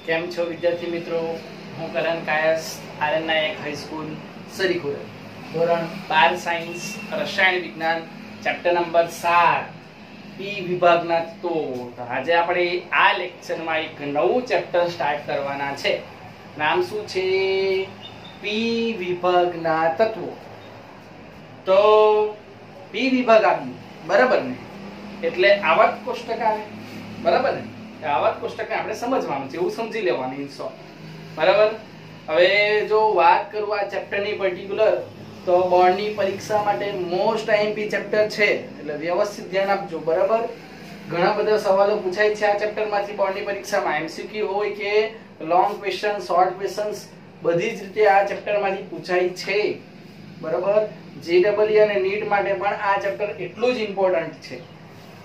કેમ છો વિદ્યાર્થી મિત્રો? હું કરણ કાયસ, આરએન નાયક હાઈસ્કૂલ સરીખુર, ધોરણ 12 સાયન્સ રસાયણ વિજ્ઞાન, ચેપ્ટર નંબર 7 પી વિભાગના તત્વો. આજે આપણે આ લેક્ચરમાં એક નવું ચેપ્ટર સ્ટાર્ટ કરવાના છે. નામ શું છે? પી વિભાગના તત્વો. તો પી વિભાગ આવ્યું, બરાબર ને? એટલે આવર્ત કોષ્ટક આવે, બરાબર ને? આવર્ત કોષ્ટકને આપણે સમજવાનું છે, એવું સમજી લેવાનું ઇન શોર્ટ, બરાબર. હવે જો વાત કરું આ ચેપ્ટરની પર્ટિક્યુલર, તો બોર્ડની પરીક્ષા માટે મોસ્ટ આઈએમપી ચેપ્ટર છે, એટલે વ્યવસ્થિત ધ્યાન આપજો, બરાબર. ઘણા બધા સવાલો પૂછાય છે આ ચેપ્ટરમાંથી બોર્ડની પરીક્ષામાં, એમસીક્યુ હોય કે લોંગ ક્વેશ્ચન, શોર્ટ ક્વેશ્ચન્સ, બધી જ રીતે આ ચેપ્ટરમાંથી પૂછાય છે, બરાબર. જેડબલઈ અને નીટ માટે પણ આ ચેપ્ટર એટલું જ ઇમ્પોર્ટન્ટ છે.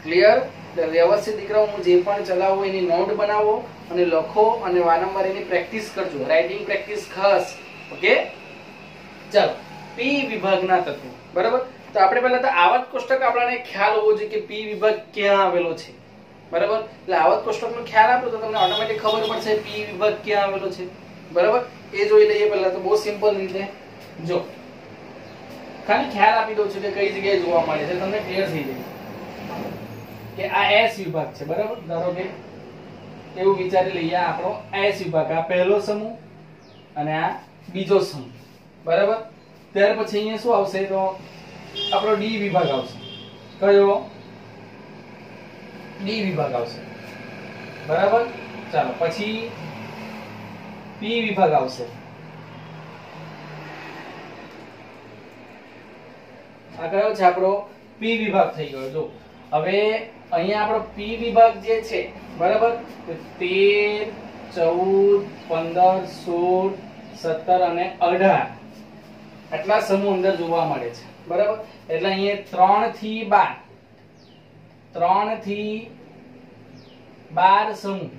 ક્લિયર? વ્યવસ્થિત દીકરાઓ, હું જે પણ ચલાવું એની નોટ બનાવો અને લખો અને વારંવાર એની પ્રેક્ટિસ કરજો, રાઇટિંગ પ્રેક્ટિસ ખાસ. ઓકે, ચાલો. પી વિભાગના તત્વો, બરાબર. તો આપણે પહેલા તો આવર્ત કોષ્ટક આપણને ખ્યાલ હોવો જોઈએ કે પી વિભાગ ક્યાં આવેલો છે, બરાબર. એટલે આવર્ત કોષ્ટકનો ખ્યાલ આપો તો તમને ઓટોમેટિક ખબર પડશે પી વિભાગ ક્યાં આવેલો છે, બરાબર. એ જોઈ લઈએ પહેલા તો, બહુ સિમ્પલ રીતે. જો ખાલી ખ્યાલ આપી દઉં છું કે કઈ જગ્યાએ જોવા મળે છે, તમને ક્લિયર થઈ જાય કે આ એસ વિભાગ છે, બરાબર. ધારો કે એવું વિચારી લઈએ, આપણો એસ વિભાગ, આ પહેલો સમૂહ અને આ બીજો સમૂહ, બરાબર. ત્યાર પછી અહીંયા શું આવશે? તો આપણો ડી વિભાગ આવશે. કયો? ડી વિભાગ આવશે, બરાબર. ચાલો, પછી પી વિભાગ આવશે. આ કયો છે? આપણો પી વિભાગ થઈ ગયો. જો હવે અહીંયા આપણો પી વિભાગ જે છે, બરાબર, 13, 14, 15, 16, 17 અને 18 આટલા સમૂહ અંદર જોવા મળે છે, બરાબર. એટલે અહીંયા 3 થી 12 સમૂહ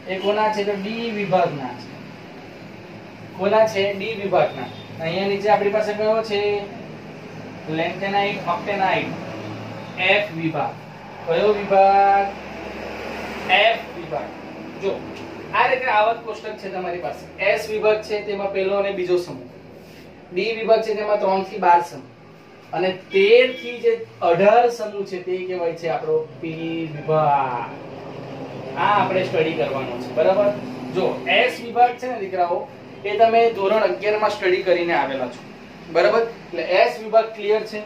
એ કોના છે? તો ડી વિભાગના છે. કોના છે? ડી વિભાગના. અહીંયા નીચે આપણી પાસે કયો છે? લેન્થેનાઇટ, ઓક્ટેનાઇટ, એફ વિભાગ. કયો વિભાગ? એફ વિભાગ. જો આ રીતે આવર્ત કોષ્ટક છે તમારી પાસે. એસ વિભાગ છે, તેમાં પહેલો અને બીજો સમૂહ. ડી વિભાગ છે, તેમાં 3 થી 12 સમૂહ, અને 13 થી જે 18 સમૂહ છે તે કહેવાય છે આપણો પી વિભાગ. આ આપણે સ્ટડી કરવાનો છે, બરાબર. જો એસ વિભાગ છે ને દીકરાઓ, એ તમે ધોરણ 11 માં સ્ટડી કરીને આવેલા છો, બરાબર. એટલે એસ વિભાગ ક્લિયર છે,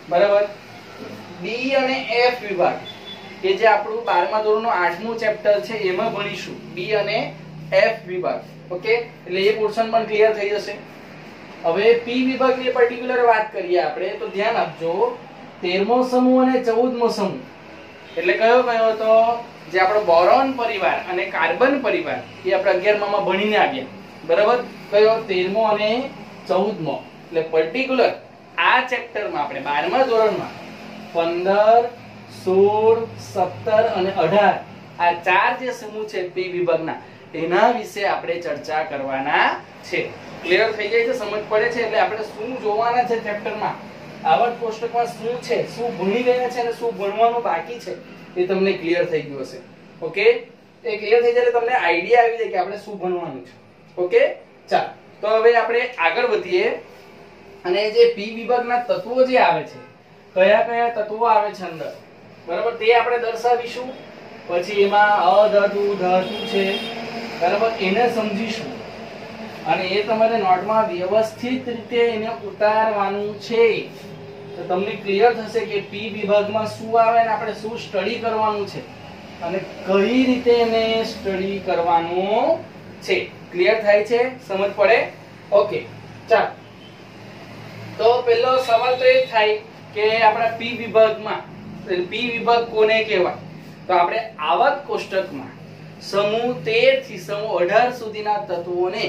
બરાબર. ડી અને એફ વિભાગ કે જે આપણું 12મા ધોરણનું 8મું ચેપ્ટર છે એમાં ભણીશું, બી અને એફ વિભાગ. ઓકે, એટલે એ પોર્શન પણ ક્લિયર થઈ જશે. હવે પી વિભાગની પર્ટિક્યુલર વાત કરીએ આપણે, તો ધ્યાન આપજો. 13મો સમૂહ અને 14મો સમૂહ એટલે કયો કયો? તો જે આપણો બોરોન પરિવાર અને કાર્બન પરિવાર એ આપણે 11મામાં ભણીને આવ્યા, બરાબર. કયો? 13મો અને 14મો. એટલે પર્ટિક્યુલર આ ચેપ્ટરમાં આપણે 12મા ધોરણમાં 15, 16, 17 અને 18 આ ચાર જે સમૂહ છે પી વિભાગના, એના વિશે આપણે ચર્ચા કરવાના છે. ક્લિયર થઈ જાય છે? સમજ પડે છે? એટલે આપણે શું જોવાના છે ચેપ્ટરમાં, આવર્ત કોષ્ટકમાં શું છે, શું ભણી રહ્યા છે અને શું ભણવાનું બાકી છે, એ તમને ક્લિયર થઈ ગયું હશે. ઓકે, એ ક્લિયર થઈ જાય એટલે તમને આઈડિયા આવી જાય કે આપણે શું ભણવાનું છે. ઓકે, ચાલો. તો હવે આપણે આગળ વધીએ, અને જે પી વિભાગના તત્વો જે આવે છે, કયા કયા તત્વો આવે છે અંદર, બરાબર, તે આપણે દર્શાવીશું. પછી એમાં અધાતુ, ધાતુ છે, બરાબર, એને સમજીશું. અને એ તમારે નોટમાં વ્યવસ્થિત રીતે એને ઉતારવાનું છે. તો તમને ક્લિયર થશે કે પી વિભાગમાં શું આવે અને આપણે શું સ્ટડી કરવાનું છે અને કઈ રીતે એને સ્ટડી કરવાનું છે. ક્લિયર થાય છે? સમજ પડે? ઓકે, ચાલો. તો પહેલો સવાલ તો એ થાય કે આપણા પી વિભાગમાં, પી વિભાગ કોને કહેવાય? તો આપણે આવર્ત કોષ્ટકમાં સમૂહ 13 થી સમૂહ 18 સુધીના તત્વોને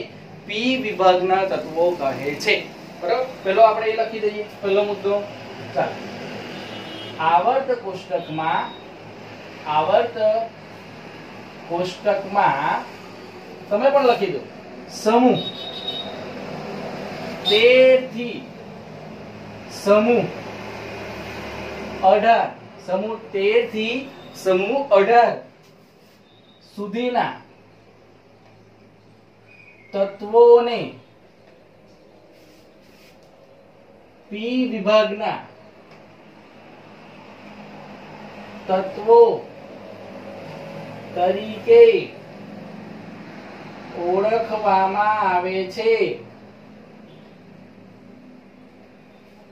પી વિભાગના તત્વો કહે છે, બરાબર. પહેલો આપણે એ લખી દઈએ, પહેલો મુદ્દો. ચાલો, આવર્ત કોષ્ટકમાં તમે પણ લખી દો, સમૂહ 13 થી સમૂહ 18, સમૂહ 13 થી સમૂહ 18 સુધીના તત્વોને પી વિભાગના તત્વો તરીકે ઓળખવામાં આવે છે.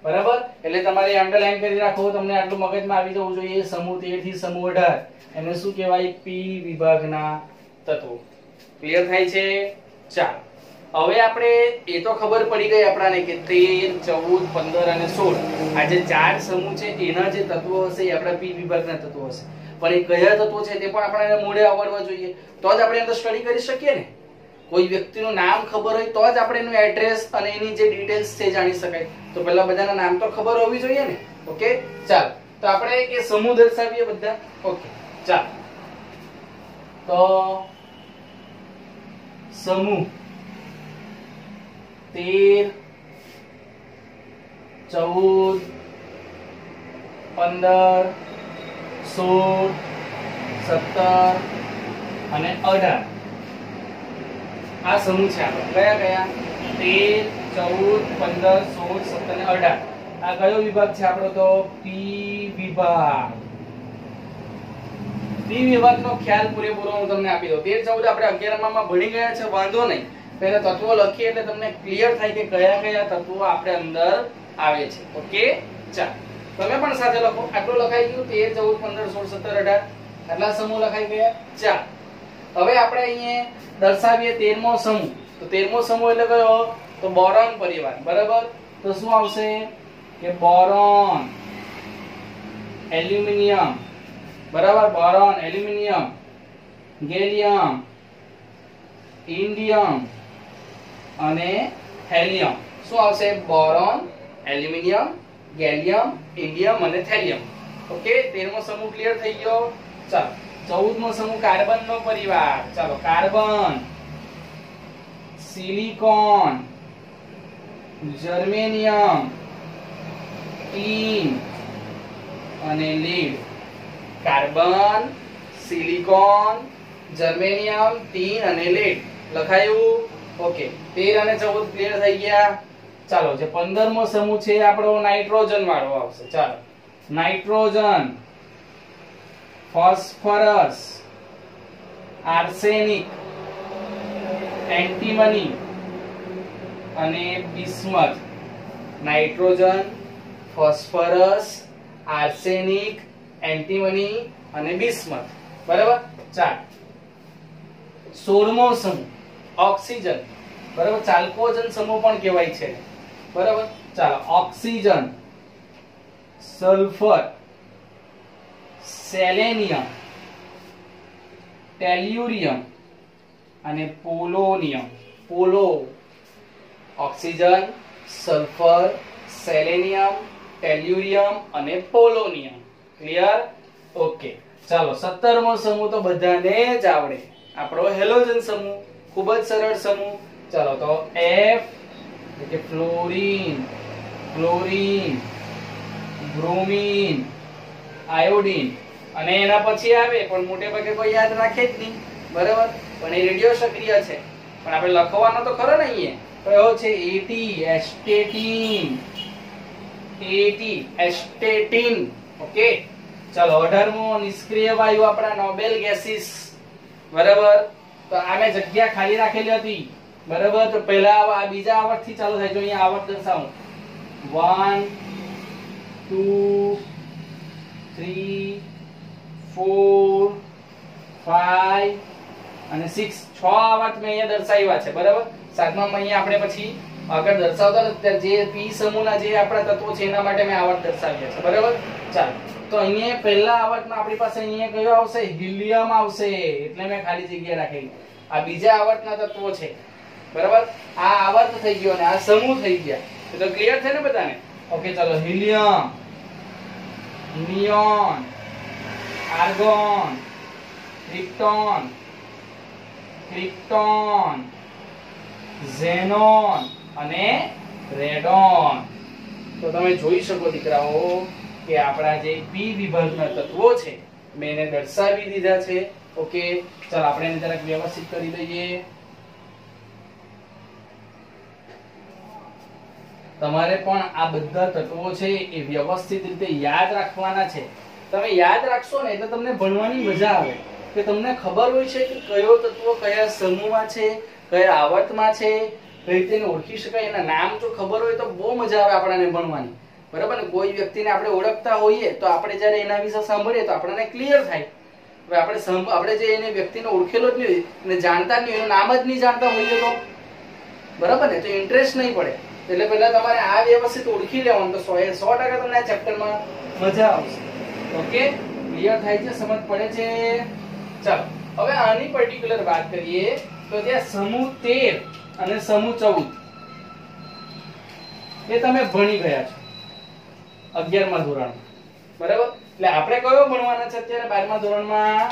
બરાબર, એટલે તમારે અંડરલાઈન કરી રાખો, તમને આટલું મગજમાં આવી જવું જોઈએ. સમૂહ 13 થી સમૂહ 18 એને શું કહેવાય? પી વિભાગના તત્વો. ક્લિયર થાય છે? ચાલો, હવે આપણે એ તો ખબર પડી ગઈ આપણાને કે 13, 14, 15 અને 16 આ જે ચાર સમૂહ છે એના જે તત્વો હશે એ આપણા પી વિભાગના તત્વો હશે. પણ એ કયા તત્વો છે તે પણ આપણને મોઢે આવડવા જોઈએ, તો જ આપણે અંદર સ્ટડી કરી શકીએ ને. કોઈ વ્યક્તિનું નામ ખબર હોય તો જ આપણે એનું એડ્રેસ અને એની જે ડિટેલ્સ છે જાણી શકાય. તો પહેલા બધાના નામ તો ખબર હોવી જોઈએ ને. ઓકે, ચાલો, તો આપણે એ સમૂહ દર્શાવીએ બધા. ઓકે, ચાલો, તો સમૂહ 13, 14, 15, 16, 17 અને 18 આ સમૂહ છે આપણો. કયા કયા? 13, 14, 15, 16, 17 અને 18 આ કયો વિભાગ છે આપણો? તો પી વિભાગ. પી વિભાગનો ખ્યાલ પૂરેપૂરો હું તમને આપી દઉં. 13, 14 આપણે 11 માં ભણી ગયા છે, વાંધો નહીં. પહેલા તત્વો લખીએ એટલે તમને ક્લિયર થાય કે કયા કયા તત્વો આપણે અંદર આવે છે. ઓકે, ચાલો, તમે પણ સાથે લખો. આટલું લખાઈ ગયું? 13, 14, 15, 16, 17, 18 આટલા સમૂહ લખાઈ ગયા. ચાલો, હવે આપણે અહીંયા દર્શાવીએ 13મો સમૂહ. તો 13મો સમૂહ એટલે કયો? તો બોરોન પરિવાર. બરાબર, તો શું આવશે કે બોરોન, એલ્યુમિનિયમ. બરાબર, બોરોન, એલ્યુમિનિયમ, ગેલિયમ, ઇન્ડિયમ અને હેલિયમ. શું આવશે? બોરોન, એલ્યુમિનિયમ, ગેલિયમ, ઇન્ડિયમ અને થેલિયમ. ઓકે, 13મો સમૂહ ક્લિયર થઈ ગયો. ચાલો, 14મો સમૂહ કાર્બન નો પરિવાર. ચાલો, કાર્બન, સિલિકોન, જર્મેનિયમ, ટીન અને lead. Carbon, silicon, germanium, tin અને લીડ લખાયું. ઓકે, 13 અને 14 ક્લિયર થઈ ગયા. ચાલો, જે 15મો સમૂહ છે આપણો નાઇટ્રોજન વાળો આવશે. ચાલો, નાઇટ્રોજન, ફોસ્ફરસ, આર્સેનિક, એન્ટીમની અને bismuth. Nitrogen, phosphorus, arsenic, antimony અને બિસ્મથ. બરાબર, ચાલો, 16મો સમૂહ ઓક્સિજન. બરાબર, ચાલ્કોજન સમૂહ પણ કહેવાય છે. બરાબર, ચાલો, ઓક્સિજન, સલ્ફર, સેલેનિયમ, ટેલ્યુરિયમ અને પોલોનિયમ. પોલો. ઓક્સિજન, સલ્ફર, સેલેનિયમ, ટેલ્યુરિયમ અને પોલોનિયમ. ક્લિયર? ઓકે, ચાલો, 17મો સમૂહ તો બધાને જ આવડે, આપણો હેલોજન સમૂહ. ખૂબ જ સરળ સમૂહ. ચાલો, તો F એટલે ફ્લોરીન, ક્લોરીન, બ્રોમીન, આયોડીન અને એના પછી આવે પણ મોટે ભાગે કોઈ યાદ રાખે જ નહીં. બરાબર, પણ એ રેડિયો સક્રિય છે, પણ આપણે લખવાનો તો ખરો ને. અહીંયા કયો છે? AT, એસ્ટેટીન. AT, એસ્ટેટીન. ઓકે, ચાલો, 18મો નિષ્ક્રિય વાયુ આપણા નોબેલ ગેસીસ. બરાબર, તો આમે જગ્યા ખાલી રાખેલી હતી. બરાબર, તો પહેલા આ બીજા આવર્ત થી ચાલુ થાય. જો અહીંયા આવર્ત દર્શાવું 1, 2, 3, 4, 5 અને 6. 6 આવર્ત મેં અહીંયા દર્શાવ્યા છે. બરાબર, 7મામાં અહીંયા આપણે પછી આગળ દર્શાવતા નથી. જે પી સમૂહના જે આપણા તત્વો છે એના માટે મેં આવર્ત દર્શાવ્યા છે. બરાબર, ચાલો, તો અહીંયા પહેલા આવર્તમાં આપણી પાસે અહીંયા કયો આવશે? હિલિયમ આવશે, એટલે મેં ખાલી જગ્યા રાખેલી. આ બીજા આવર્તના તત્વો છે. બરાબર, આ આવર્ત થઈ ગયો અને આ સમૂહ થઈ ગયા. તો ક્લિયર છે ને બધાને? ઓકે, ચાલો, helium, neon, argon, krypton, krypton, xenon અને રેડોન. તો તમે જોઈ શકો દીકરાઓ કે આપણા જે પી વિભાગના તત્વો છે મેં એને દર્શાવી દીધા છે. ઓકે, ચાલો આપણે એને જરાક વ્યવસ્થિત કરી દઈએ. તમારે પણ આ બધા તત્વો છે એ વ્યવસ્થિત રીતે યાદ રાખવાના છે. તમે યાદ રાખશો ને એટલે તમને ભણવાની મજા આવે, કે તમને ખબર હોય છે કે કયો તત્વ કયા સમૂહમાં છે, કયા આવર્તમાં છે, કઈ રીતે એને ઓળખી શકાય. એના નામ જો ખબર હોય તો બહુ મજા આવે આપણને ભણવાની. બરાબર ને? કોઈ વ્યક્તિને આપણે ઓળખતા હોઈએ તો આપણે જ્યારે એના વિશે સાંભળીએ તો આપણને ક્લિયર થાય. હવે આપણે જે એને વ્યક્તિને ઓળખેલો જ નહીં, એને જાણતા જ નહીં, એનું નામ જ નહીં જાણતા હોઈએ તો બરાબર ને, તો ઇન્ટરેસ્ટ નહીં પડે. એટલે પહેલા તમારે આ વ્યવસ્થિત ઓળખી લેવાનું, તો 100% તમને આ ચેપ્ટરમાં મજા આવશે. ઓકે, ક્લિયર થાય છે? સમજ પડે છે? ચાલો હવે આની પર્ટિક્યુલર વાત કરીએ તો ત્યાં સમૂહ 13 અને સમૂહ 14 એ તમે ભણી ગયા છો 11મા ધોરણમાં. બરાબર? એટલે આપણે કયો ભણવાના છે અત્યારે 12મા ધોરણમાં?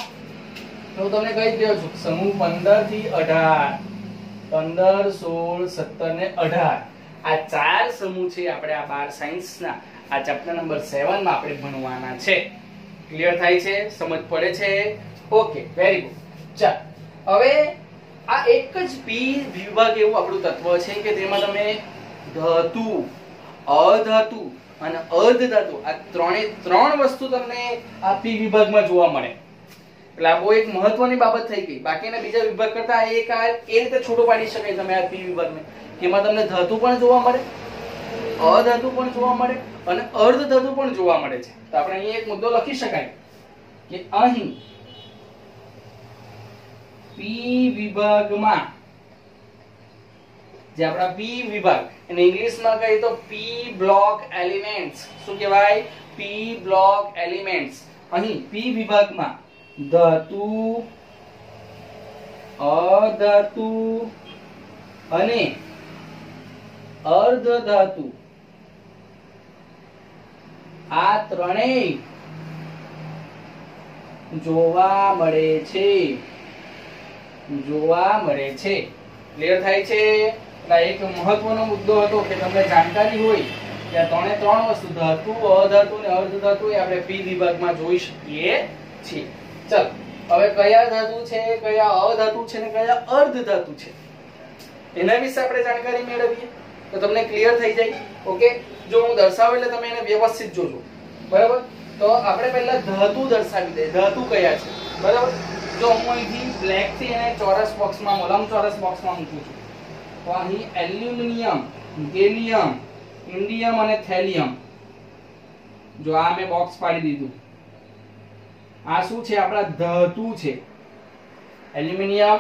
હું તમને કહી દઉં છું, સમૂહ 15 થી 18, 15, 16, 17 ને 18 આ 4 સમૂહ છે આપણે આ 12 સાયન્સના આ ચેપ્ટર નંબર 7 માં આપણે ભણવાના છે. ક્લિયર થાય છે? સમજ પડે છે? Okay, very good. ચાલ હવે આ એક જ પી વિભાગ એવું આપણું તત્વ છે કે તેમાં તમે ધાતુ, અધાતુ અને અર્ધધાતુ આ ત્રણ વસ્તુ તમને આ પી વિભાગમાં જોવા મળે. એટલે આ બહુ એક મહત્વની બાબત થઈ ગઈ. બાકીના બીજા વિભાગ કરતા એક આ એ રીતે છોટો પાડી શકાય તમે આ પી વિભાગને, કે એમાં તમને ધાતુ પણ જોવા મળે, અધાતુ પણ જોવા મળે અને અર્ધધાતુ પણ જોવા મળે છે. તો આપણે અહીં એક મુદ્દો લખી શકાય કે અહીં પી વિભાગમાં જે આપણા પી વિભાગ એને ઇંગ્લિશમાં કહીએ તો પી બ્લોક એલિમેન્ટ્સ. શું કહેવાય? પી બ્લોક એલિમેન્ટ્સ. અહીં પી વિભાગમાં ધાતુ, અધાતુ અને અર્ધધાતુ આ ત્રણેય જોવા મળે છે. ક્લિયર થાય છે? એક મહત્વનો મુદ્દો હતો કે તમને જાણકારી હોય કે આ ત્રણ વસ્તુ ધાતુ, અધાતુ અને અર્ધધાતુ એ આપણે પી વિભાગમાં જોઈ શકીએ છીએ. ચાલો હવે કયા ધાતુ છે, કયા અધાતુ છે અને કયા અર્ધધાતુ છે એના વિશે આપણે જાણકારી મેળવીએ તો તમને ક્લિયર થઈ જાય. ઓકે, જો હું દર્શાવું એટલે તમે એને વ્યવસ્થિત જોજો. બરાબર? તો આપણે પહેલા ધાતુ દર્શાવી દઈએ. ધાતુ કયા છે? બરાબર? જો હું અહીંથી બ્લેક થી એને ચોરસ બોક્સમાં, લંબચોરસ બોક્સમાં મૂકું છું તો અહીં એલ્યુમિનિયમ, ગેલિયમ, ઇન્ડિયમ અને થેલિયમ, જો આ મેં બોક્સ પાડી દીધું, આ શું છે? આપણા ધાતુ છે. એલ્યુમિનિયમ,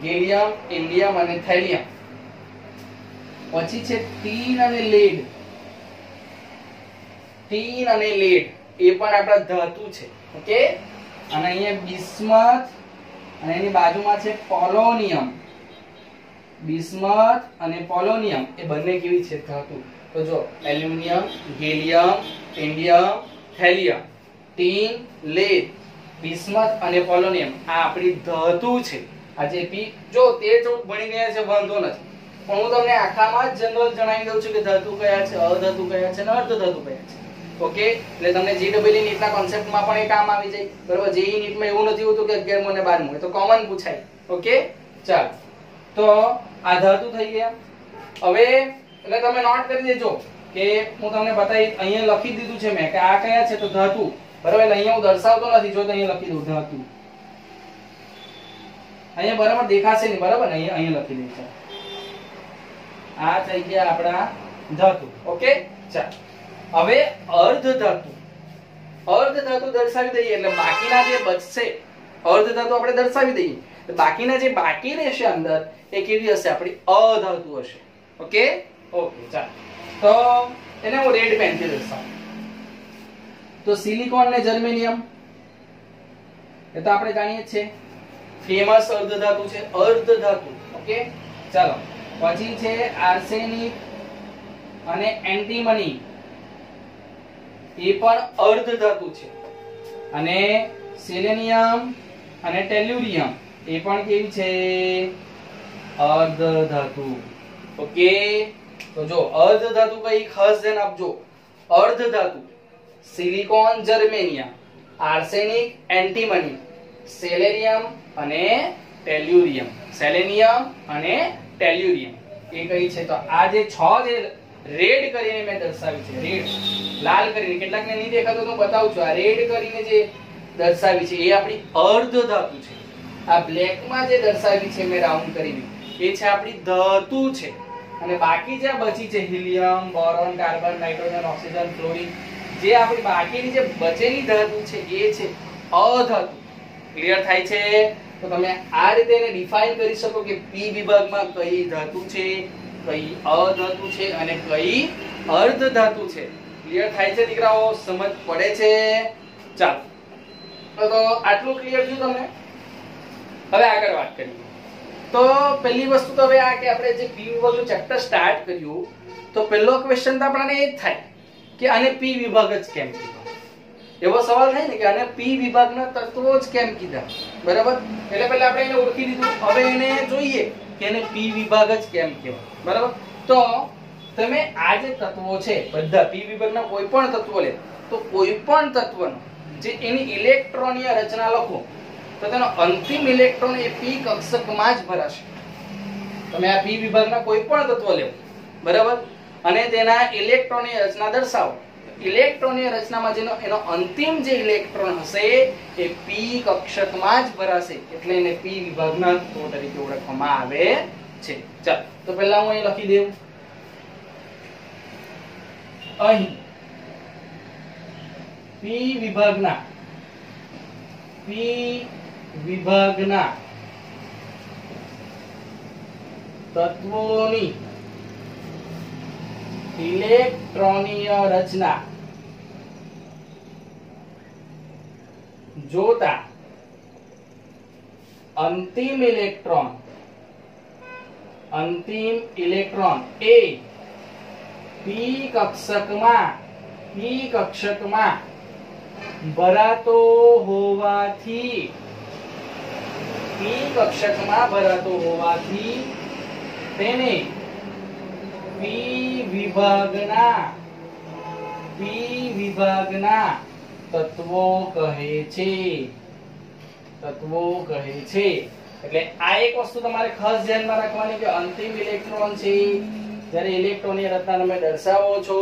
ગેલિયમ, ઇન્ડિયમ અને થેલિયમ. પછી છે ટીન અને લેડ. ટીન અને લેડ એ પણ આપણા ધાતુ છે. ઓકે, અને અહીંયા બિસ્મથ અને એની બાજુમાં છે પોલોનિયમ. બિસ્મથ અને પોલોનિયમ એ બંને કેવી છે? ધાતુ. તો જો aluminium, gallium, indium, thallium, tin, lead, bismuth અને પોલોનિયમ આ આપણી ધાતુ છે. આ જે પી જો 13 14 ભણી ગયા છે વાંધો નથી, પણ હું તમને આખામાં જ જનરલ જણાવી દઉં છું કે ધાતુ કયા છે, અધાતુ કયા છે અને અર્ધધાતુ કયા છે. ઓકે, એટલે તમને જીડબલ્યુ નીટના કોન્સેપ્ટમાં પણ એ કામ આવી જાય. બરાબર? જેઈ નીટમાં એવું નથી હોતું કે 11મું અને 12મું, એ તો કોમન પૂછાય. ઓકે, ચાલો તો આ ધાતુ થઈ ગયા. હવે એટલે તમે નોટ કરી દેજો કે હું તમને બતાવી, અહીંયા લખી દીધું છે મેં કે આ કયા છે તો ધાતુ. બરાબર? એટલે અહીંયા હું દર્શાવતો નથી, જો તો અહીંયા લખી દઉં ધાતુ. અહીંયા બરાબર દેખાશે નહીં. બરાબર ને? અહીંયા લખી દઉં છે. આ થઈ ગયા આપણા ધાતુ. ઓકે, ચાલો હવે અર્ધધાતુ. અર્ધધાતુ દર્શાવી દઈએ એટલે બાકીના જે બચશે, અર્ધધાતુ આપણે દર્શાવી દઈએ એટલે બાકીના જે બાકી રહેશે અંદર એ કેવી હશે? આપણી અધાતુ હશે. ઓકે, ચાલો તો એને હું રેડ પેન થી દર્શાવું. તો સિલિકોન ને જર્મેનિયમ એ તો આપણે જાણીએ જ છે, ફેમસ અર્ધધાતુ છે. અર્ધધાતુ. ઓકે, ચાલો પછી છે આર્સેનિક અને એન્ટીમની, એ પણ અર્ધધાતુ છે. અને સેલેનિયમ અને ટેલ્યુરિયમ એ પણ કેવી છે? અર્ધધાતુ. ઓકે, તો જો અર્ધધાતુ કઈ ખાસ ધ્યાન આપજો. અર્ધધાતુ silicon, germanium, arsenic, antimony, selenium અને ટેલ્યુરિયમ. સેલેનિયમ અને ટેલ્યુરિયમ એ કઈ છે? તો આ જે 6 જે રેડ કરીને મેં દર્શાવી છે, રેડ લાલ કરીને, કેટલાકને નહીં દેખાતો તો બતાવું છું. આ રેડ કરીને જે દર્શાવી છે એ આપણી અર્ધ ધાતુ છે. આ બ્લેક માં જે દર્શાવી છે મેં રાઉન્ડ કરીને એ છે આપણી ધાતુ છે. અને બાકી જે બચી છે helium, boron, carbon, nitrogen, oxygen, fluorine, જે આપણી બાકીની જે બચેલી ધાતુ છે એ છે અધાતુ. ક્લિયર થાય છે? તો તમે આ રીતે એને ડિફાઇન કરી શકો કે પી વિભાગમાં કઈ ધાતુ છે, કઈ અધાતુ છે અને કઈ અર્ધ ધાતુ છે. ક્લિયર થાય છે દીકરાઓ? સમજ પડે છે? ચાલો, તો આટલું ક્લિયર થયું તમને. હવે આગળ વાત કરીએ. તો પહેલી વસ્તુ તો હવે આ કે આપણે જે પી વિભાગનું ચેપ્ટર સ્ટાર્ટ કર્યું તો પહેલો ક્વેશ્ચન તો આપણને એ જ થાય કે આને પી વિભાગ જ કેમ કીધો. એવો સવાલ થાય ને કે આને પી વિભાગના તત્વો જ કેમ કીધા. બરાબર? એટલે પહેલા આપણે એને ઓળખી લીધું. હવે એને જોઈએ કે એને પી વિભાગ જ કેમ કહેવાય. બરાબર? તો તમે આ જે તત્વો છે બધા પી વિભાગના કોઈ પણ તત્વો લે તો કોઈ પણ તત્વનો જે એની ઇલેક્ટ્રોનીય રચના લખો તો તેનો અંતિમ ઇલેક્ટ્રોન એ પી કક્ષકમાં જ ભરાશે. તમે આ પી વિભાગના કોઈ પણ તત્વ લો, બરાબર, અને તેના ઇલેક્ટ્રોનની રચના દર્શાવો. ઇલેક્ટ્રોનની રચનામાં જેનો એનો અંતિમ જે ઇલેક્ટ્રોન હશે એ પી કક્ષકમાં જ ભરાશે, એટલે એને પી વિભાગના તત્વો તરીકે ઓળખવામાં આવે છે. ચાલો, તો પહેલા હું અહીં લખી દઉં. અહીં પી વિભાગના તત્વોની ઇલેક્ટ્રોનીય રચના જોતા અંતિમ ઇલેક્ટ્રોન એ પી કક્ષકમાં ભરાતો હોવાથી તેને પી વિભાગના તત્વો કહે છે. એટલે આ એક વસ્તુ તમારે ખાસ ધ્યાનમાં રાખવાની કે અંતિમ ઇલેક્ટ્રોન છે જ્યારે ઇલેક્ટ્રોનની રચના તમે દર્શાવો છો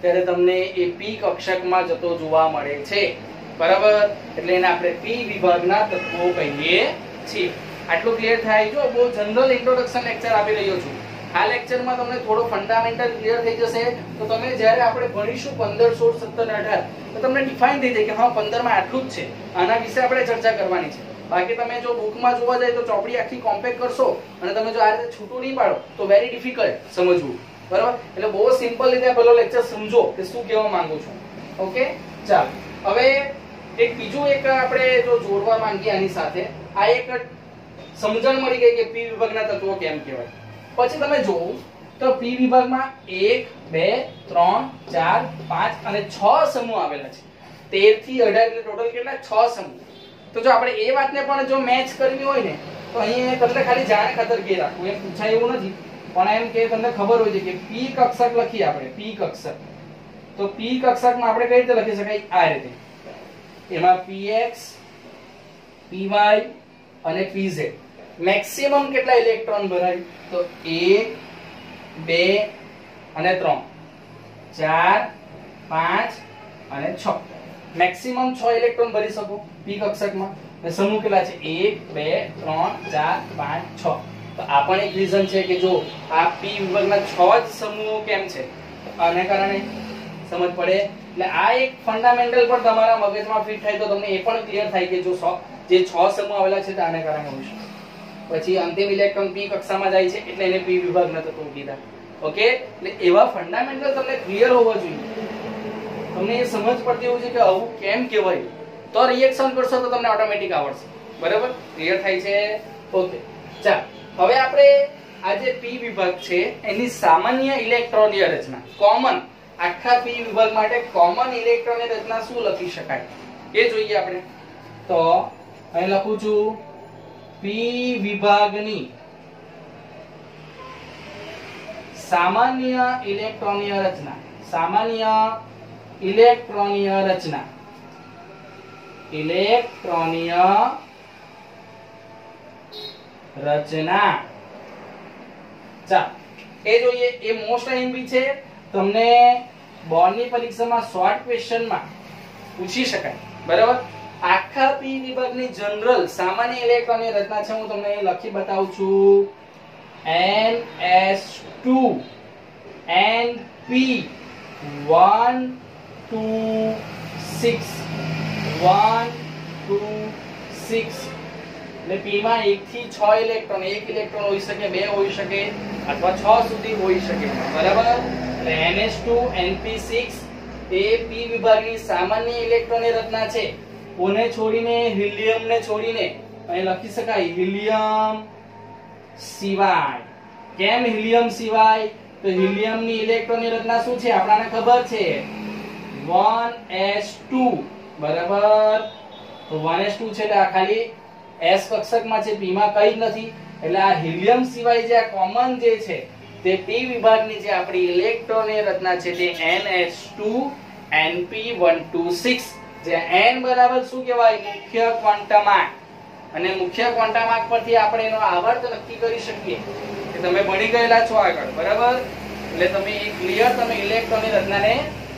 ત્યારે તમને એ પી કક્ષકમાં જતો જોવા મળે છે. બરાબર? એટલે એને આપણે પી વિભાગના તત્વો કહીએ છીએ. આટલું ક્લિયર થાય? જો બહુ જનરલ ઇન્ટ્રોડક્શન લેક્ચર આપી રહ્યો છું. આ લેક્ચરમાં તમને થોડો ફંડામેન્ટલ ક્લિયર થઈ જશે તો તમે જ્યારે આપણે ભણીશું 15, 16, 17, 18 તો તમને ડિફાઇન થઈ જાય કે હા 15 માં આટલું જ છે, આના વિશે આપણે ચર્ચા કરવાની છે. બાકી તમે જો બુકમાં જોવા જાય તો ચોપડી આખી કોમ્પેક્ટ કરશો અને તમે જો આ રીતે છૂટું નહીં પાડો તો વેરી ડિફિકલ્ટ સમજવું. બરાબર? એટલે બહુ સિમ્પલ રીતે પહેલો લેક્ચર સમજો કે શું કહેવા માંગુ છું. ઓકે, ચાલો. હવે એક બીજું આપણે જો જોડવા માંગીએ આની સાથે, આ એક સમજણ મળી ગઈ કે પી વિભાગના તત્વો કેમ કહેવાય. પછી તમે જોવો તો પી વિભાગમાં 1, 2, 3, 4, 5 અને 6 સમૂહ આવેલા છે. 13 થી 18 એટલે ટોટલ કેટલા? 6 સમૂહ. તો જો આપણે એ વાતને પણ જો મેચ કરવી હોય ને તો અહીં તમને ખાલી જાણે ખાતર કે રાખવું, એમ પૂછાય એવું નથી, પણ એમ કે તમને ખબર હોય છે કે પી કક્ષક લખીએ આપણે, પી કક્ષક. તો પી કક્ષકમાં આપણે કઈ રીતે લખી શકાય? આ રીતે. એમાં px, py અને pz. મેક્સિમમ કેટલા ઇલેક્ટ્રોન ભરાય? તો 1, 2 અને 3, 4, 5 અને 6. મેક્સિમમ 6 ઇલેક્ટ્રોન ભરી શકો પી કક્ષકમાં. અને સમૂહ કેટલા છે? 1, 2, 3, 4, 5, 6. તો આ પણ એક રીઝન છે કે જો આ પી વિભાગના 6 જ સમૂહો કેમ છે, આને કારણે સમજ પડે. એટલે આ એક ફંડામેન્ટલ પણ તમારા મગજમાં ફિટ થાય તો તમને એ પણ ક્લિયર થાય કે જો જે 6 સમૂહ આવેલા છે આને કારણે હોય છે. પછી અંતિમ ઇલેક્ટ્રોન પી કક્ષામાં જાય છે એટલે એને પી વિભાગના તત્વો કીધા. ઓકે, એટલે એવા ફંડામેન્ટલ તમને ક્લિયર હોવા જોઈએ. તમને એ સમજ પડતી હોવી છે કે આવું કેમ કહેવાય, તો રિએક્શન કરશો તો તમને ઓટોમેટિક આવડશે. બરાબર? ક્લિયર થાય છે? ઓકે, ચાલ. હવે આપણે આ જે પી વિભાગ છે એની સામાન્ય ઇલેક્ટ્રોનીય રચના, કોમન, આખા પી વિભાગ માટે કોમન ઇલેક્ટ્રોનની રચના શું લખી શકાય એ જોઈએ આપણે. તો અહીં લખું છું પી વિભાગની સામાન્ય ઇલેક્ટ્રોનીય રચના. ઇલેક્ટ્રોનીય રચના. ચાલો એ જોઈએ. એ મોસ્ટ આઈએમપી છે, તમને બોર્ડની પરીક્ષામાં શોર્ટ ક્વેશ્ચનમાં પૂછી શકાય. બરાબર. આખા પી વિભાગની જનરલ સામાન્ય ઇલેક્ટ્રોનની રચના છે, હું તમને અહીં લખી બતાવું છું. NS2 NP 1 2 6 1 2 6 એટલે p માં 1 થી 6 ઇલેક્ટ્રોન, એક ઇલેક્ટ્રોન હોઈ શકે, બે હોઈ શકે અથવા 6 સુધી હોઈ શકે. બરાબર. એટલે NS2 NP6 એ p વિભાગની સામાન્ય ઇલેક્ટ્રોનની રચના છે. કોને છોડીને? હિલિયમ ને છોડીને. અહીં લખી શકાય હિલિયમ સિવાય. કેમ હિલિયમ સિવાય? તો હિલિયમ ની ઇલેક્ટ્રોનની રચના શું છે આપણને ખબર છે, 1s2. બરાબર. તો 1s2 છે એટલે આ ખાલી s કક્ષકમાં છે, p માં કઈ જ નથી. એટલે આ હિલિયમ સિવાય જે આ કોમન જે છે તે p વિભાગની જે આપણી ઇલેક્ટ્રોનની રચના છે તે NH2 NP126. જે n બરાબર શું કહેવાય? મુખ્ય ક્વોન્ટમાર્ક. અને મુખ્ય ક્વોન્ટમાર્ક પરથી આપણે એનો આવર્ત નક્કી કરી શકીએ કે તમે ભણી ગયેલા છો આગળ. બરાબર. એટલે તમે એક ક્લિયર તમે ઇલેક્ટ્રોનની રચનાને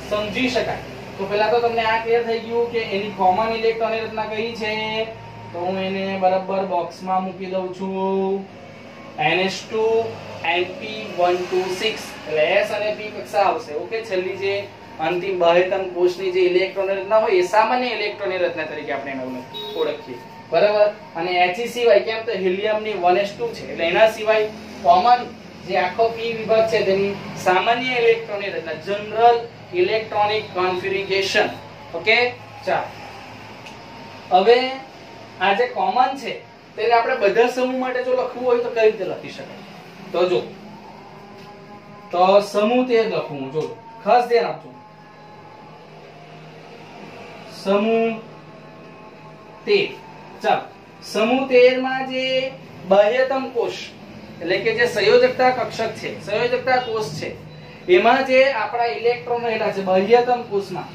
સમજી શકાય. તો પહેલા તો તમને આ ક્લિયર થઈ ગયું કે એની કોમન ઇલેક્ટ્રોનની રચના કઈ છે. તો હું એને બરાબર બોક્સમાં મૂકી દઉં છું. NH2 NP126 એટલે s અને p કક્ષા આવશે. ઓકે. છેલ્લી જે અંતિમ બાહ્યતમ કોષની જે ઇલેક્ટ્રોનની રચના હોય એ સામાન્ય ઇલેક્ટ્રોનની રચના તરીકે આપણે એને ઓળખીએ. બરાબર. અને He સિવાય, કેમ તો હિલિયમની 1s2 છે એટલે એના સિવાય કોમન જે આખો p વિભાગ છે તેની સામાન્ય ઇલેક્ટ્રોનની રચના, જનરલ ઇલેક્ટ્રોનિક કોન્ફિગરેશન. ઓકે. ચાલો હવે આ જે કોમન છે તેને આપણે બધા સમૂહ માટે જો લખવું હોય તો કઈ રીતે લખી શકાય? તો જો તો સમૂહ 13 લખવું. જો ખાસ ધ્યાન આપજો. સમૂહ 13. ચાલો સમૂહ 13 માં જે બાહ્યતમ કોષ એટલે કે જે સંયોજકતા કક્ષક છે, સંયોજકતા કોષ છે, એમાં જે આપણા ઇલેક્ટ્રોન રહેલા છે બાહ્યતમ કોષમાં,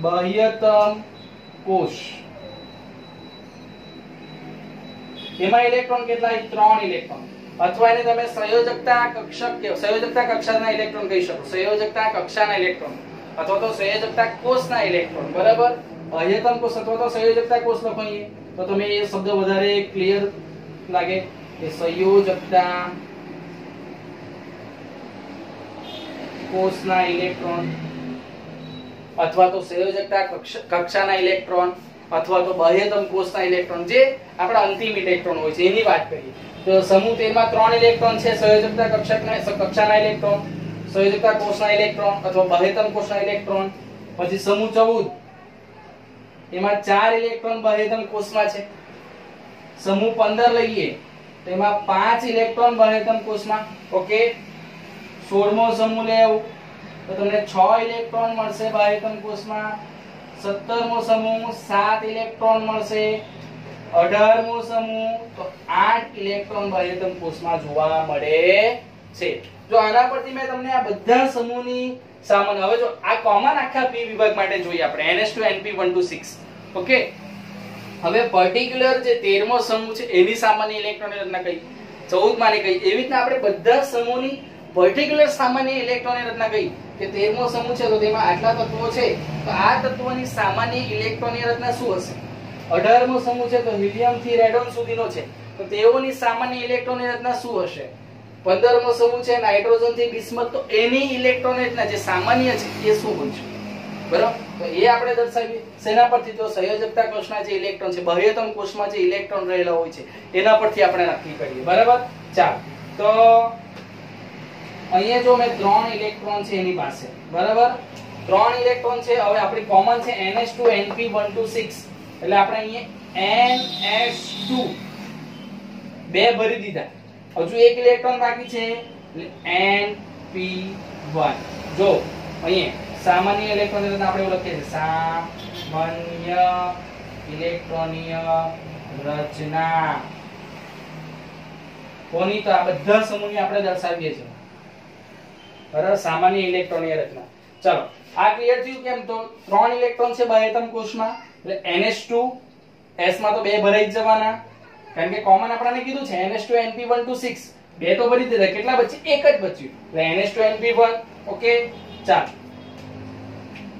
બાહ્યતમ કોષ એમાં ઇલેક્ટ્રોન કેટલા? 3 ઇલેક્ટ્રોન. અથવા એને તમે સંયોજકતા કક્ષક કે સંયોજકતા કક્ષાના ઇલેક્ટ્રોન કહી શકો. સંયોજકતા કક્ષાના ઇલેક્ટ્રોન અથવા તો સંયોજકતા કોષના ઇલેક્ટ્રોન. બરાબર. બાહ્યતમ કોષ અથવા તો સંયોજકતા કોષ લખો અહીં તો તમે એ શબ્દ વધારે ક્લિયર લાગે કે સંયોજકતા કોષના ઇલેક્ટ્રોન અથવા તો સંયોજકતા કક્ષાના ઇલેક્ટ્રોન અથવા તો બાહ્યતમ કોષના ઇલેક્ટ્રોન, જે આપણા અંતિમ ઇલેક્ટ્રોન હોય છે એની વાત કરીએ. તો સમૂહ 13 માં 3 ઇલેક્ટ્રોન છે, સંયોજકતા કક્ષાના ઇલેક્ટ્રોન, સંયોજકતા કોષના ઇલેક્ટ્રોન અથવા બાહ્યતમ કોષના ઇલેક્ટ્રોન. પછી સમૂહ 14 એમાં 4 ઇલેક્ટ્રોન બાહ્યતમ કોષમાં છે. સમૂહ 15 લઈએ તો એમાં 5 ઇલેક્ટ્રોન બાહ્યતમ કોષમાં. ઓકે. 16મો સમૂહ લેવું તો તમને 6 ઇલેક્ટ્રોન મળશે બાહ્યતમ કોષમાં. 17મો સમૂહ 7 ઇલેક્ટ્રોન મળશે. 18મો સમૂહ તો 8 ઇલેક્ટ્રોન બાહ્યતમ કોષમાં જોવા મળે છે. જો આના પરથી મેં તમને આ બધા સમૂહની સામાન્ય, હવે જો આ કોમન આખા p વિભાગ માટે જોઈએ આપણે NH2 NP126. ઓકે. હવે પર્ટિક્યુલર જે 13મો સમૂહ છે એની સામાન્ય ઇલેક્ટ્રોનની રચના કઈ, 14 માની કઈ, એવી રીતના આપણે બધા સમૂહની પર્ટિક્યુલર સામાન્ય ઇલેક્ટ્રોનની રચના કઈ કે 13મો સમૂહ છે તો તેમાં આટલા તત્વો છે તો આ તત્વોની સામાન્ય ઇલેક્ટ્રોનની રચના શું હશે. 18મો સમૂહ છે તો હિલિયમ થી રેડોન સુધીનો છે તો તેઓની સામાન્ય ઇલેક્ટ્રોનની રચના શું હશે. 15મો સમૂહ છે નાઇટ્રોજન થી બિસ્મથ તો એની ઇલેક્ટ્રોનની રચના જે સામાન્ય છે એ શું હોય છે. બરાબર. તો એ આપણે દર્શાવીએ શેના પરથી? તો સંયોજકતા કોષના જે ઇલેક્ટ્રોન છે, બાહ્યતમ કોષમાં જે ઇલેક્ટ્રોન રહેલા હોય છે એના પરથી આપણે નક્કી કરીએ. બરાબર. ચાલો તો અહીંયા જો મેં 3 ઇલેક્ટ્રોન છે એની પાસે. બરાબર. 3 ઇલેક્ટ્રોન છે. હવે આપણી કોમન છે NH2 NP126 એટલે આપણે અહીંયા NH2 બે ભરી દીધા. હજુ એક ઇલેક્ટ્રોન બાકી છે એટલે NP1. જો અહીંયા સામાન્ય ઇલેક્ટ્રોનની રચના આપણે લખીએ છીએ સામાન્ય ઇલેક્ટ્રોનીય રચના કોની? તો આ બધા સમૂહની આપણે દર્શાવીએ છીએ. બરાબર. સામાન્ય ઇલેક્ટ્રોનીય રચના ચાલો આ ક્લિયર થયું કેમ તો 3 ઇલેક્ટ્રોન છે બાહ્યતમ કોષમાં એટલે NH2 S માં તો બે ભરાઈ જ જવાના કારણ કે કોમન આપણને કીધું છે NH2 NP126 બે તો ભરી દીધા કેટલા બચ્યું એક જ બચ્યું એટલે NH2 NP1 ઓકે ચાલો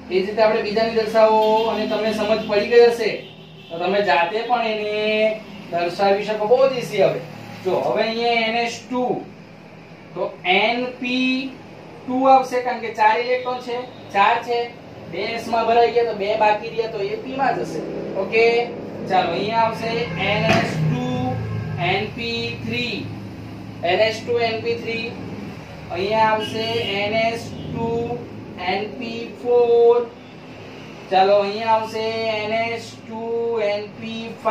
એ જ રીતે આપણે બીજાની દર્શાવો અને તમને સમજ પડી ગઈ હશે તો તમે જાતે પણ એને દર્શાવી શકો બહુ જ ઈઝી હવે જો હવે અહીંયા NH2 તો NP2 આવશે કારણ કે 4 ઇલેક્ટ્રોન છે 4 છે 2 s માં ભરાઈ ગયા તો 2 બાકી રહ્યા તો એ p માં જશે ઓકે ચાલો અહીંયા આવશે NH2 NP3 NH2 NP3 અહીંયા આવશે NH2 NP4 ચાલો અહીંયા આવશે NH2 NP5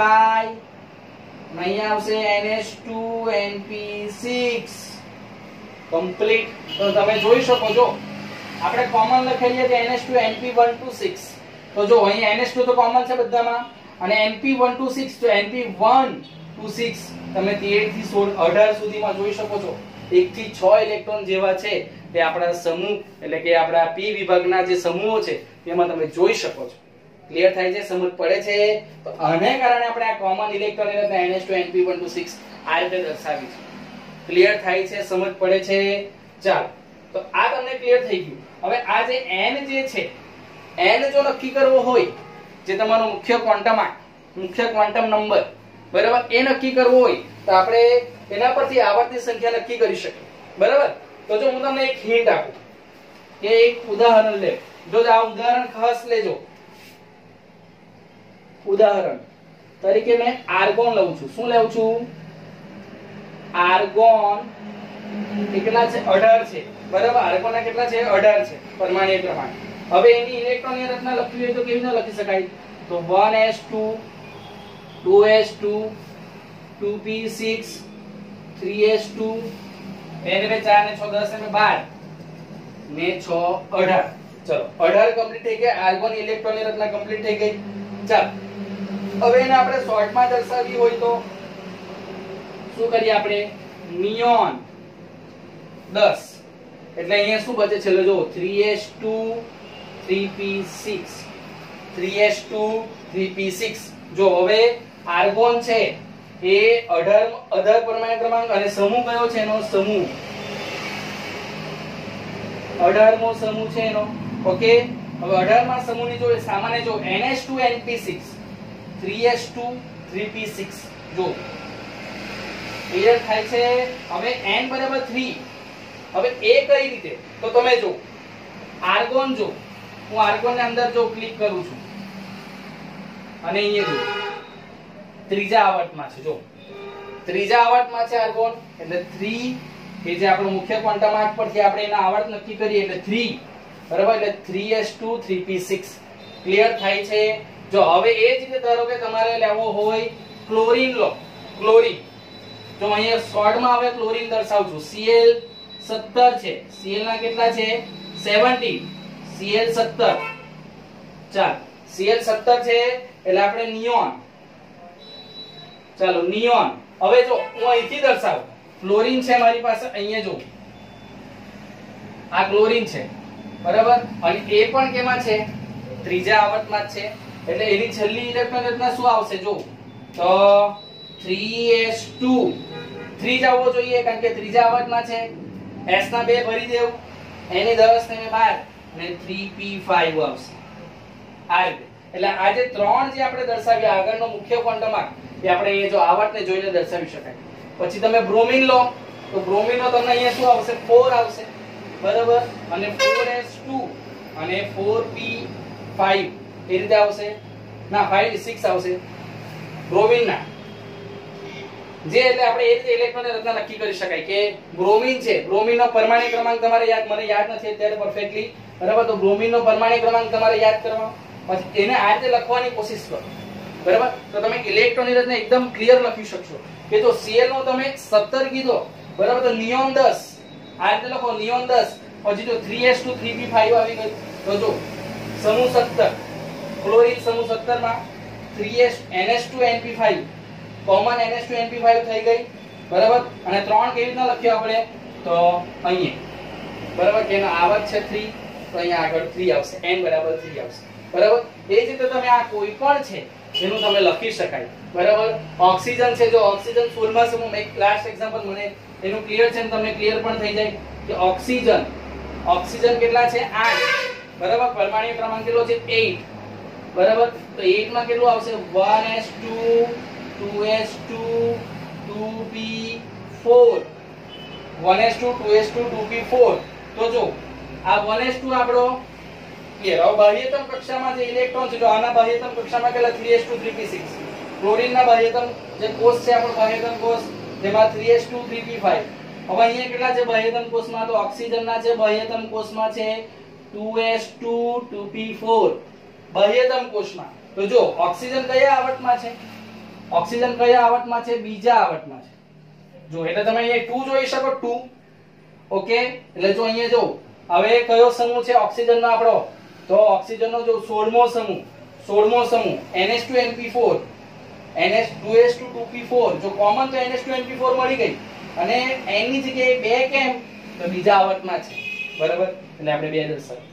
અહીંયા આવશે NH2 NP6 કમ્પ્લીટ તો તમે જોઈ શકો છો આપણે કોમન લખેલી છે NH2 NP126 તો જો અહીંયા NH2 તો કોમન છે બધામાં અને NP126 તો NP126 તમે 13 થી 16 18 સુધીમાં જોઈ શકો છો 1 થી 6 ઇલેક્ટ્રોન જેવા છે તે આપણા સમૂહ એટલે કે આપણા p વિભાગના જે સમૂહો છે તેમાં તમે જોઈ શકો છો ક્લિયર થાય છે સમજ પડે છે તો આને કારણે આપણે આ કોમન ઇલેક્ટ્રોન એટલે NH2 NP126 આ રીતે દર્શાવી છે ક્લિયર થાય છે સમજ પડે છે ચાલો તો આ તમને ક્લિયર થઈ ગયું હવે આ જે n જે છે n જો નક્કી કરવો હોય જે તમારો મુખ્ય ક્વોન્ટમ નંબર બરાબર એ નક્કી કરવો હોય તો આપણે એના પરથી આવર્તની સંખ્યા નક્કી કરી શકીએ બરાબર તો જો હું તમને એક હિન્ટ આપું કે એક ઉદાહરણ લે જો આ ઉદાહરણ ખાસ લેજો ઉદાહરણ તરીકે મેં આર્ગોન લઉં છું શું લઉં છું આર્ગોન કેટલા છે 18 છે બરાબર આર્ગોન ના કેટલા છે 18 છે પરમાણુ ક્રમાંક હવે એની ઇલેક્ટ્રોનની રચના લખવી હોય તો કેવી રીતે લખી શકાય તો 1s2 2s2 2p6 3s2 n में 4 ने 6 10 में 12 ने 6 18 चलो 18 कंप्लीट થઈ ગયા આર્ગોન ઇલેક્ટ્રોનની રચના કંપ્લીટ થઈ ગઈ ચાલો હવે એને આપણે શોર્ટમાં દર્શાવવી હોય તો શું કરીએ આપણે નિયોન 10 એટલે અહીંયા શું બચે છે જો 3s2 3p6 3s2 3p6 જો હવે આર્ગોન છે એ 18 પરમાણુ ક્રમાંક અને સમૂહ કયો છે એનો સમૂહ 18 મો સમૂહ છે એનો ઓકે હવે 18 માં સમૂહની જો સામાન્ય જો NH2 NP6 3s2 3p6 જો ક્લિયર થાય છે હવે n બરાબર 3 હવે એ કઈ રીતે તો તમે જો આર્ગોન જો હું આર્ગોન ની અંદર જો ક્લિક કરું છું અને અહીંયા જો ત્રીજા આવર્તમાં છે જો ત્રીજા આવર્તમાં છે આર્ગોન એટલે 3 કે જે આપણો મુખ્ય ક્વોન્ટમ આંક પરથી આપણે એના આવર્ત નક્કી કરીએ એટલે 3 બરાબર એટલે 3s2 3p6 ક્લિયર થાય છે જો હવે એ જ રીતે ધારો કે તમારે લેવો હોય ક્લોરીન લો ક્લોરીન જો અહીંયા શોર્ટમાં હવે ક્લોરીન દર્શાવું છું Cl 17 છે Cl ના કેટલા છે 17 Cl 17 ચાલ Cl 17 છે એટલે આપણે નિયોન ચાલો નિયોન હવે જો હું અહીંથી દર્શાવું ક્લોરીન છે મારી પાસે અહીંયા જો આ ક્લોરીન છે બરાબર અને એ પણ કેમાં છે ત્રીજા આવર્તમાં જ છે એટલે એની છેલ્લી ઇલેક્ટ્રોન રચના શું આવશે જો તો 3s2 3 જ આવવો જોઈએ કારણ કે ત્રીજા આવર્તમાં છે s ના 2 ભરી દેવું એની 10 ને 12 અને 3p5 આવશે આ રીતે એટલે આ જે ત્રણ જે આપણે દર્શાવ્યા આગળનો મુખ્ય ક્વોન્ટમ આંક એ આપણે એ જો આવર્તને જોઈને દર્શાવી શકાય પછી તમે બ્રોમિન લો તો બ્રોમિન નો તમને અહીંયા શું આવશે 4 આવશે બરાબર અને 4s2 અને 4p5 એ રીતે આવશે ના 5 6 આવશે બ્રોમિન ના જે એટલે આપણે એ રીતે ઇલેક્ટ્રોનની રચના નક્કી કરી શકાય કે બ્રોમિન છે બ્રોમિન નો પરમાણુ ક્રમાંક તમારે મને યાદ નથી અત્યારે પરફેક્ટલી બરાબર તો બ્રોમિન નો પરમાણુ ક્રમાંક તમારે યાદ કરવાનો પછી એને આ રીતે લખવાની કોશિશ કરો બરાબર તો તમે ઇલેક્ટ્રોનની રચના એકદમ ક્લિયર લખી શકશો કે જો Cl નો તમે 17 કીધો બરાબર તો નિયોન 10 આ રીતે લખો નિયોન 10 પછી જો 3s2 3p5 આવી ગયું તો જો સમૂહ 17 ક્લોરીન સમૂહ 17 માં 3s NH2 NP5 common NH2 NP5 થઈ ગઈ બરાબર અને ત્રણ કેવી રીતના લખ્યો આપણે તો અહીંયા બરાબર કે એનો આવર્ત છે 3 તો અહીંયા આગળ 3 આવશે, n બરાબર 3 આવશે. બરાબર. એ જ રીતે તમે આ કોઈ પણ છે જેનું તમે લખી શકાય. બરાબર. ઓક્સિજન છે, જો ઓક્સિજન ફૂલમાં સમૂહ, એક લાસ્ટ એક્ઝામ્પલ મને એનું ક્લિયર છે ને તમને ક્લિયર પણ થઈ જાય કે ઓક્સિજન કેટલા છે 8. બરાબર. પરમાણુ ક્રમાંક કેટલો છે 8. બરાબર. તો 8 માં કેટલું આવશે 1s2 2s2 2p4 1s2 2s2 2p4. તો જો આ 1s2 આપણો ક્લિયર. હવે બાહ્યતમ કક્ષામાં જે ઇલેક્ટ્રોન છે, જો આના બાહ્યતમ કક્ષામાં કેટલા 3s2 3p6. ક્લોરીનના બાહ્યતમ જે કોષ છે આપણો બાહ્યતમ કોષ, જેમાં 3s2 3p5. હવે અહીંયા કેટલા છે બાહ્યતમ કોષમાં? તો ઓક્સિજનના છે બાહ્યતમ કોષમાં છે 2s2 2p4 બાહ્યતમ કોષમાં. તો જો ઓક્સિજન કયા આવર્તમાં છે? ઓક્સિજન કયા આવર્તમાં છે? બીજા આવર્તમાં છે. જો એટલે તમે અહીંયા 2 જોઈ શકો 2. ઓકે. એટલે જો અહીંયા જો હવે કયો સમૂહ છે ઓક્સિજનનો આપણો? તો ઓક્સિજનનો જો 16મો સમૂહ NH2NP4 NH2s2 2p4. જો કોમન તો NH2NP4 મળી ગઈ અને n ની જગ્યાએ 2 કેમ? તો બીજા આવર્તમાં છે. બરાબર. એટલે આપણે 2 દર્શાવીએ.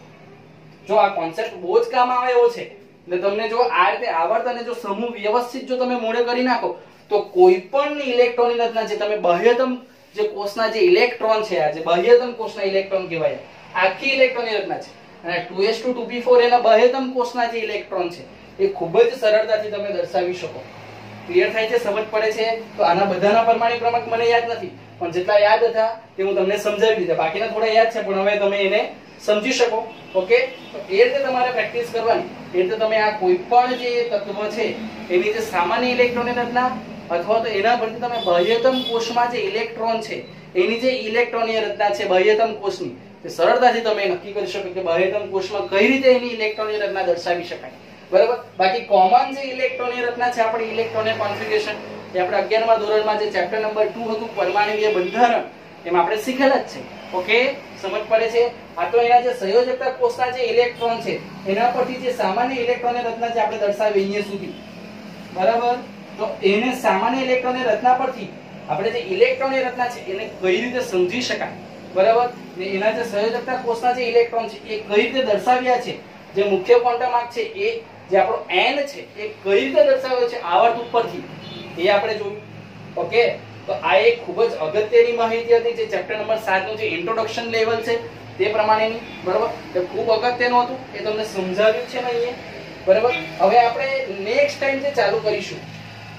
જો આ કોન્સેપ્ટ બહુ જ કામ આવે એવો છે. એટલે તમને જો આ રીતે આવર્ત અને જો સમૂહ વ્યવસ્થિત જો તમે મોડે કરી નાખો તો કોઈ પણ ઇલેક્ટ્રોનની રચના છે, તમે બાહ્યતમ જે કોષના જે ઇલેક્ટ્રોન છે, આ જે બાહ્યતમ કોષના ઇલેક્ટ્રોન કહેવાય, આખી ઇલેક્ટ્રોનની રચના છે. અને 2s2 2p4 એના બાહ્યતમ કોષના જે ઇલેક્ટ્રોન છે એ ખૂબ જ સરળતાથી તમે દર્શાવી શકો. ક્લિયર થાય છે? સમજ પડે છે? તો આના બધાના પરમાણુ ક્રમાંક મને યાદ નથી, પણ જેટલા યાદ હતા તે હું તમને સમજાવી દીધા. બાકીના થોડા યાદ છે, પણ હવે તમે એને સમજી શકો. ઓકે. તો એ રીતે તમારે પ્રેક્ટિસ કરવાની. એ રીતે તમે આ કોઈ પણ જે તત્વ છે એની જે સામાન્ય ઇલેક્ટ્રોનની રચના અથવા તો એના પરથી તમે બાહ્યતમ કોષમાં જે ઇલેક્ટ્રોન છે એની જે ઇલેક્ટ્રોનની રચના છે બાહ્યતમ કોષની, તે સરળતાથી તમે નક્કી કરી શકો કે બાહ્યતમ કોષમાં કઈ રીતે એની ઇલેક્ટ્રોનની રચના દર્શાવી શકાય. બરાબર. બાકી કોમન જે ઇલેક્ટ્રોનની રચના છે આપણી ઇલેક્ટ્રોન કોન્ફિગરેશન, એ આપણે 11મા ધોરણમાં જે ચેપ્ટર નંબર 2 હતું પરમાણુય બંધારણ, એમાં આપણે શીખેલા જ છે. ઓકે. સમજ પડે છે? આ તો એના જે સંયોજકતા કોષના જે ઇલેક્ટ્રોન છે એના પરથી જે સામાન્ય ઇલેક્ટ્રોનની રચના છે આપણે દર્શાવી અહીંયા સુધી. બરાબર. તો એને સામાન્ય ઇલેક્ટ્રોનની રચના પરથી આપણે જે ઇલેક્ટ્રોનની રચના છે એને કઈ રીતે સમજી શકાય. બરાબર. ને એના જે સંયોજકતા કોષના જે ઇલેક્ટ્રોન છે એ કઈ રીતે દર્શાવ્યા છે, જે મુખ્ય ક્વોન્ટમ આંક છે એ જે આપણો n છે એ કઈ રીતે દર્શાવ્યો છે આવર્ત ઉપરથી, એ આપણે જોયું. ઓકે. તો આ એક ખૂબ જ અગત્યની માહિતી હતી જે ચેપ્ટર નંબર 7 નું જે ઇન્ટ્રોડક્શન લેવલ છે તે પ્રમાણેની. બરાબર. એ ખૂબ અગત્યનું હતું, એ તમને સમજાવ્યું છે ને અહીંયા. બરાબર. હવે આપણે નેક્સ્ટ ટાઈમ જે ચાલુ કરીશું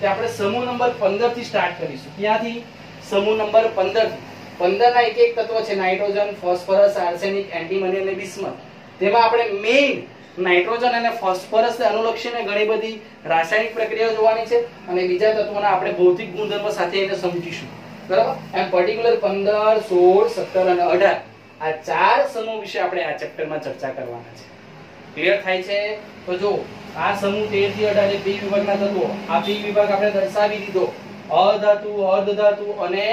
તે આપણે સમૂહ નંબર 15 થી સ્ટાર્ટ કરીશું. ક્યાંથી? સમૂહ નંબર 15 થી. 15 ના એક તત્વો છે નાઇટ્રોજન, ફોસ્ફરસ, આર્સેનિક, એન્ટીમની અને બિસ્મથ. તેમાં આપણે મેઇન નાઇટ્રોજન અને ફોસ્ફરસને અનુલક્ષીને ઘણી બધી રાસાયણિક પ્રક્રિયાઓ જોવાની છે અને બીજા તત્વોના આપણે ભૌતિક ગુણધર્મો સાથે એને સમજીશું. બરાબર. એમ પર્ટિક્યુલર 15 16 17 અને 18 આ 4 સમૂહ વિશે આપણે આ ચેપ્ટરમાં ચર્ચા કરવાના છે. ક્લિયર થાય છે? તો જો આ સમૂહ 13 થી 18 પી વિભાગના તત્વો, આ પી વિભાગ આપણે દર્શાવી દીધો. અધાતુ, અર્ધધાતુ અને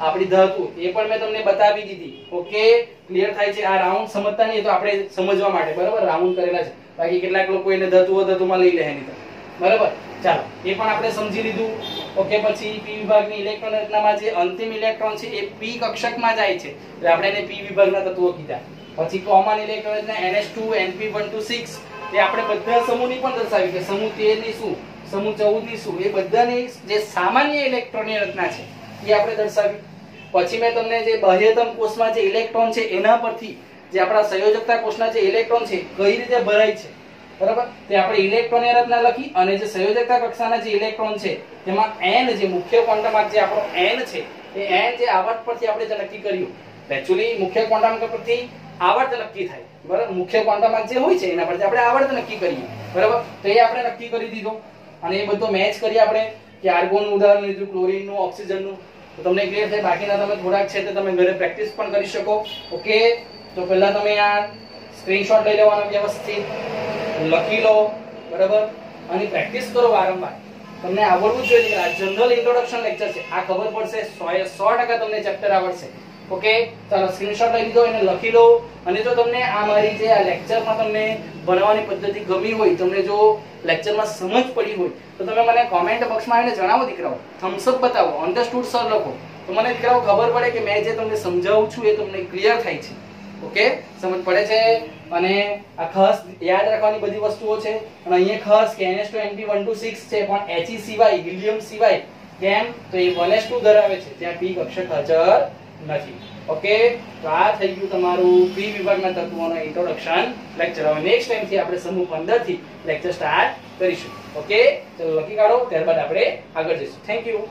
આપણી ધાતુ એ પણ મેં તમને બતાવી દીધી. ઓકે. ક્લિયર થાય છે? આ રાઉન્ડ સમજતા નહીં તો આપણે સમજવા માટે બરાબર રાઉન્ડ કરેલા છે. બાકી કેટલાક લોકો એને ધાતુમાં લઈ લે એની તરફ. બરાબર. ચાલો એ પણ આપણે સમજી લીધું. ઓકે. પછી પી વિભાગની ઇલેક્ટ્રોન રચનામાં જે અંતિમ ઇલેક્ટ્રોન છે એ પી કક્ષકમાં જાય છે એટલે આપણે એને પી વિભાગના તત્વો કીધા. પછી કોમન ઇલેક્ટ્રોન રચના NH2 NP126 એ આપણે બધા સમૂહની પણ દર્શાવી કે સમૂહ 13 ની શું, સમૂહ 14 ની શું, એ બધાની જે સામાન્ય ઇલેક્ટ્રોનની રચના છે એ આપણે દર્શાવી. પછી મેં તમને જે બાહ્યતમ કોષમાં જે ઇલેક્ટ્રોન છે એના પરથી જે આપણા સંયોજકતા કોષના જે ઇલેક્ટ્રોન છે કઈ રીતે ભરાય છે, બરાબર, તે આપણે ઇલેક્ટ્રોનની રચના લખી અને જે સંયોજકતા કક્ષાના જે ઇલેક્ટ્રોન છે તેમાં n જે મુખ્ય ક્વોન્ટમ આંક જે આપણો n છે એ n જે આવર્ત પરથી આપણે જે નક્કી કર્યું. એક્ચ્યુઅલી મુખ્ય ક્વોન્ટમ આંક પરથી આવર્ત નક્કી થાય. બરાબર. મુખ્ય ક્વોન્ટમ આંક જે હોય છે એના પરથી આપણે આવર્ત નક્કી કરીએ. બરાબર. તો એ આપણે નક્કી કરી દીધો અને એ બધો મેચ કરી આપણે કે આર્ગોનનું ઉદાહરણ લીધું, ક્લોરીનનું, ઓક્સિજનનું. તો તમને ક્લિયર થાય. બાકીના તમે થોડાક છે તે તમે ઘરે પ્રેક્ટિસ પણ કરી શકો. ઓકે. તો પહેલા તમે આ સ્ક્રીનશોટ લઈ લેવાનો, વ્યવસ્થિત લખી લો. બરાબર. અને પ્રેક્ટિસ કરો વારંવાર. તમને આવડવું જોઈએ કે આ જનરલ ઇન્ટ્રોડક્શન લેક્ચર છે, આ ખબર પડશે 100% તમને ચેપ્ટર આવડશે. ઓકે. ચાલો સ્ક્રીનશોટ લઈ લીધો, એને લખી લો. અને જો તમને આ મારી જે આ લેક્ચરમાં તમને ભણવાની પદ્ધતિ ગમી હોય, તમને જો લેક્ચરમાં સમજ પડી હોય તો તમે મને કોમેન્ટ બોક્સમાં આવીને જણાવો દીકરાઓ, થમ્સ અપ બતાવો, અન્ડરસ્ટુડ સર લખો, તો મને દીકરાઓ ખબર પડે કે મેં જે તમને સમજાવું છું એ તમને ક્લિયર થાય છે. ઓકે. સમજ પડે છે? અને આ ખાસ યાદ રાખવાની બધી વસ્તુઓ છે. અને અહીંયા ખાસ કે NH2NP126 છે પણ He સિવાય હિલિયમ સિવાય. કેમ? તો એ 1s2 ધરાવે છે, ત્યાં p કક્ષક હાજર નથી. ઓકે, તો આ થઈ ગયું તમારું p વિભાગના તત્વોનો ઇન્ટ્રોડક્શન લેક્ચર. હવે નેક્સ્ટ ટાઈમ થી આપણે સમૂહ 15 થી લેક્ચર સ્ટાર્ટ કરીશું. ઓકે, ચલો લખી કાઢો, ત્યારબાદ આપણે આગળ જઈશું. Thank you.